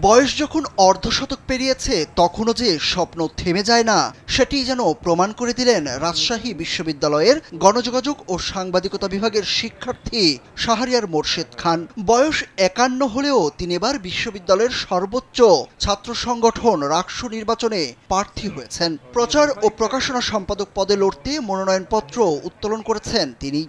বয়স যখন অর্ধশতক পেরিয়েছে তখনও যে স্বপ্ন থেমে যায় না সেটি যেন প্রমাণ করে দিলেন রাজশাহী বিশ্ববিদ্যালয়ের গণযোগাযোগ ও সাংবাদিকতা বিভাগের শিক্ষার্থী শাহরিয়ার মোর্শেদ খান। বয়স ৫১ হলেও তিনি এবার বিশ্ববিদ্যালয়ের সর্বোচ্চ ছাত্র সংগঠন রাকসু নির্বাচনে প্রার্থী হয়েছেন। প্রচার ও প্রকাশনা সম্পাদক পদে লড়তে মনোনয়নপত্র উত্তোলন করেছেন তিনি।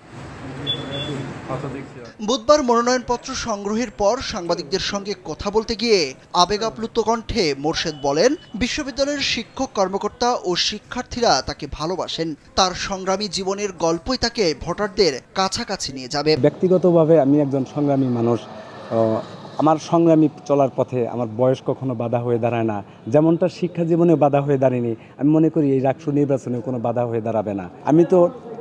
বুধবার মনোনয়নপত্র সংগ্রহের পর সাংবাদিকদের সঙ্গে কথা বলতে গিয়ে আবেগাপ্লুত কণ্ঠে মোর্শেদ বলেন, বিশ্ববিদ্যালয়ের শিক্ষক কর্মকর্তা ও শিক্ষার্থীরা তাকে ভালোবাসেন। তার সংগ্রামী জীবনের গল্পই তাকে ভোটারদের কাছাকাছি নিয়ে যাবে। ব্যক্তিগতভাবে আমি একজন সংগ্রামী মানুষ। আমার সংগ্রামী চলার পথে আমার বয়স কখনো বাধা হয়ে দাঁড়ায় না, যেমনটা শিক্ষা জীবনে বাধা হয়ে দাঁড়ায়নি। আমি মনে করি এই রাকসু নির্বাচনে কোনো বাধা হয়ে দাঁড়াবে না। আমি তো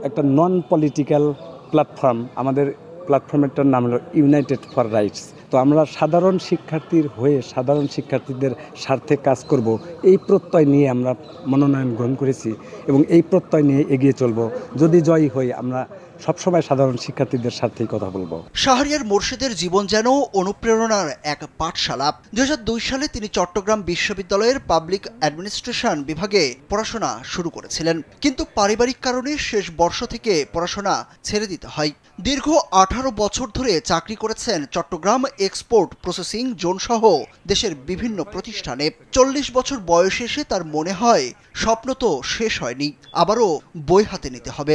একটা নন পলিটিক্যাল প্ল্যাটফর্ম, আমাদের প্ল্যাটফর্মেরটার নাম হলো ইউনাইটেড ফর রাইটস। তো আমরা সাধারণ শিক্ষার্থীর হয়ে সাধারণ শিক্ষার্থীদের স্বার্থে কাজ করব, এই প্রত্যয় নিয়ে আমরা মনোনয়ন গ্রহণ করেছি এবং এই প্রত্যয় নিয়ে এগিয়ে চলব। যদি জয়ী হই আমরা সবসময় সাধারণ শিক্ষার্থীদের স্বার্থেই কথা বলবো। শাহরিয়ার মোর্শেদের জীবন যেন অনুপ্রেরণার এক পাঠশালা। ২০০২ সালে তিনি চট্টগ্রাম বিশ্ববিদ্যালয়ের পাবলিক অ্যাডমিনিস্ট্রেশন বিভাগে পড়াশোনা শুরু করেছিলেন, কিন্তু পারিবারিক কারণে শেষ বর্ষ থেকে পড়াশোনা ছেড়ে দিতে হয়। দীর্ঘ ১৮ বছর ধরে চাকরি করেছেন চট্টগ্রাম এক্সপোর্ট প্রসেসিং জোন সহ দেশের বিভিন্ন প্রতিষ্ঠানে। ৪০ বছর বয়স এসে তার মনে হয় স্বপ্ন তো শেষ হয়নি, আবারও বই হাতে নিতে হবে।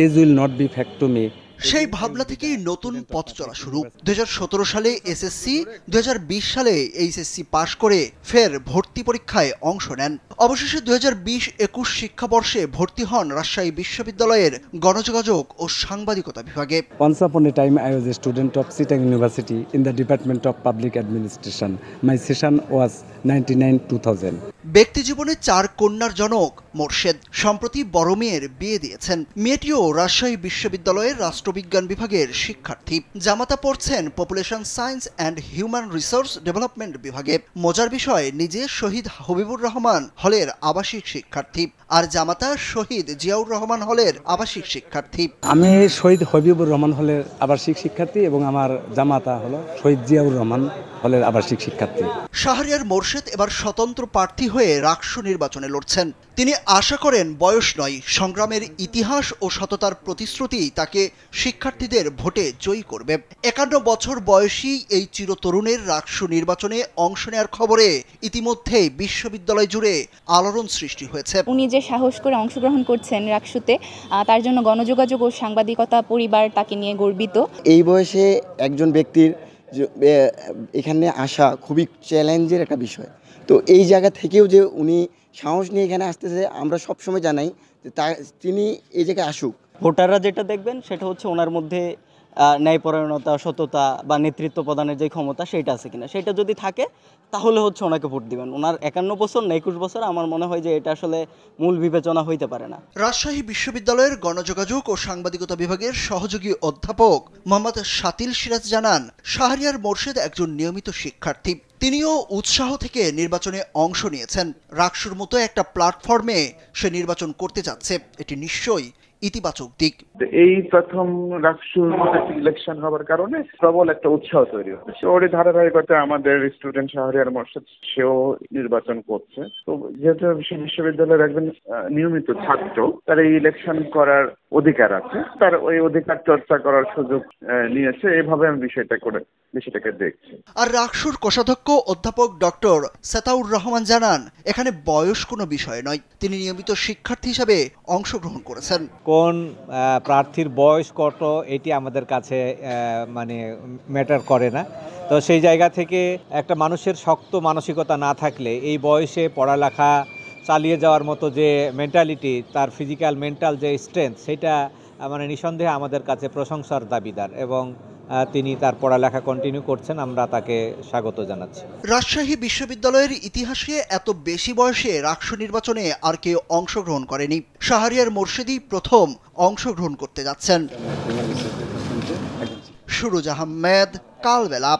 Age will not be fact to me. সেই ভাবনা থেকেই নতুন পথ চলা শুরু। ২০১৭ সালে এসএসসি, ২০২০ সালে এইচএসসি পাশ করে ফের ভর্তি পরীক্ষায় অংশ নেন। অবশেষে ২০২০-২১ শিক্ষাবর্ষে ভর্তি হন রাজশাহী বিশ্ববিদ্যালয়ের গণযোগাযোগ ও সাংবাদিকতা বিভাগে। Once upon a time I was a student of Chittagong University in the Department of Public Administration. My session was 99-2000. ব্যক্তিজীবনে ৪ কন্যার জনক মোর্শেদ সম্প্রতি বড় মেয়ের বিয়ে দিয়েছেন। মেয়েটিও রাজশাহী বিশ্ববিদ্যালয়ের রাষ্ট্রবিজ্ঞান বিভাগের শিক্ষার্থী। জামাতা পড়ছেন population science and human resource development বিভাগে। মজার বিষয়, নিজে শহীদ হবিবুর রহমান হলের আবাসিক শিক্ষার্থী, আর জামাতা শহীদ জিয়াউর রহমান হলের আবাসিক শিক্ষার্থী। আমি শহীদ হবিবুর রহমান হলের আবাসিক শিক্ষার্থী এবং আমার জামাতা হলো শহীদ জিয়াউর রহমান হলের আবাসিক শিক্ষার্থী। শাহরিয়ার মোর্শেদ এবার স্বতন্ত্র প্রার্থী হয়ে রাকসু নির্বাচনে লড়ছেন। তিনি আশা করেন বয়স নয়, সংগ্রামের ইতিহাস ও সততার প্রতিশ্রুতি তাকে শিক্ষার্থীদের ভোটে জয়ী করবে। ৫১ বছর বয়সী এই চিরতরুণের রাকসু নির্বাচনে অংশ নেওয়ার খবরে ইতিমধ্যেই বিশ্ববিদ্যালয় জুড়ে আলোড়ন সৃষ্টি হয়েছে। উনি যে সাহস করে অংশগ্রহণ করছেন রাকসুতে, তার জন্য গণযোগাযোগ ও সাংবাদিকতা পরিবার তাকে নিয়ে গর্বিত। এই বয়সে একজন ব্যক্তির এখানে আসা খুবই চ্যালেঞ্জের একটা বিষয়। তো এই জায়গা থেকেও যে উনি সাহস নিয়ে এখানে আসতেছে, আমরা সবসময় জানাই যে তিনি এই জায়গায় আসুক। ভোটাররা যেটা দেখবেন সেটা হচ্ছে ওনার মধ্যে ন্যায়পরায়ণতা, সততা বা নেতৃত্ব প্রদানের যে ক্ষমতা সেটা আছে কিনা। সেটা যদি থাকে তাহলে হচ্ছে ওনাকে ভোট দিবেন। ওনার ৫১ বছর না ২১ বছর, আমার মনে হয় যে এটা আসলে মূল বিবেচনা হইতে পারে না। রাজশাহী বিশ্ববিদ্যালয়ের গণযোগাযোগ ও সাংবাদিকতা বিভাগের সহযোগী অধ্যাপক মোহাম্মদ শাতিল সিরাজ জানান, শাহরিয়ার মোর্শেদ একজন নিয়মিত শিক্ষার্থী। তিনিও উৎসাহ থেকে নির্বাচনে অংশ নিয়েছেন। রাকসুর মতো একটা প্ল্যাটফর্মে সে নির্বাচন করতে যাচ্ছে, এটি নিশ্চয়ই ইতিবাচক দিক। এই প্রথম রাকসুর ইলেকশন হওয়ার কারণে প্রবল একটা উৎসাহ তৈরি হচ্ছে। ওরই ধারাবাহিকতায় আমাদের স্টুডেন্ট শাহরিয়ার মোর্শেদ সেও নির্বাচন করছে। তো যেহেতু বিশ্ববিদ্যালয়ের একজন নিয়মিত ছাত্র, তার এই ইলেকশন করার অধিকার আছে, তার ওই অধিকার চর্চা করার সুযোগ নিয়েছে। এইভাবে আমি বিষয়টাকে দেখছি। আর রাকসুর কোষাধ্যক্ষ অধ্যাপক ডক্টর সাতাউর রহমান জানান, এখানে বয়স কোনো বিষয় নয়, তিনি নিয়মিত শিক্ষার্থী হিসেবে অংশগ্রহণ করেছেন। কোন প্রার্থীর বয়স কত এটি আমাদের কাছে মানে ম্যাটার করে না। তো সেই জায়গা থেকে একটা মানুষের শক্ত মানসিকতা না থাকলে এই বয়সে পড়ালেখা চালিয়ে যাওয়ার মতো যে মেন্টালিটি, তার ফিজিক্যাল মেন্টাল যে স্ট্রেংথ, সেটা মানে নিঃসন্দেহে আমাদের কাছে প্রশংসার দাবিদার এবং তিনি তার পড়ালেখা কন্টিনিউ করছেন, আমরা তাকে স্বাগত জানাচ্ছি। রাজশাহী বিশ্ববিদ্যালয়ের ইতিহাসে এত বেশি বয়সে রাকসু নির্বাচনে আর কেউ অংশগ্রহণ করেনি। শাহরিয়ার মোর্শেদই প্রথম অংশগ্রহণ করতে যাচ্ছেন। সুরুজ আহমেদ, কালবেলা।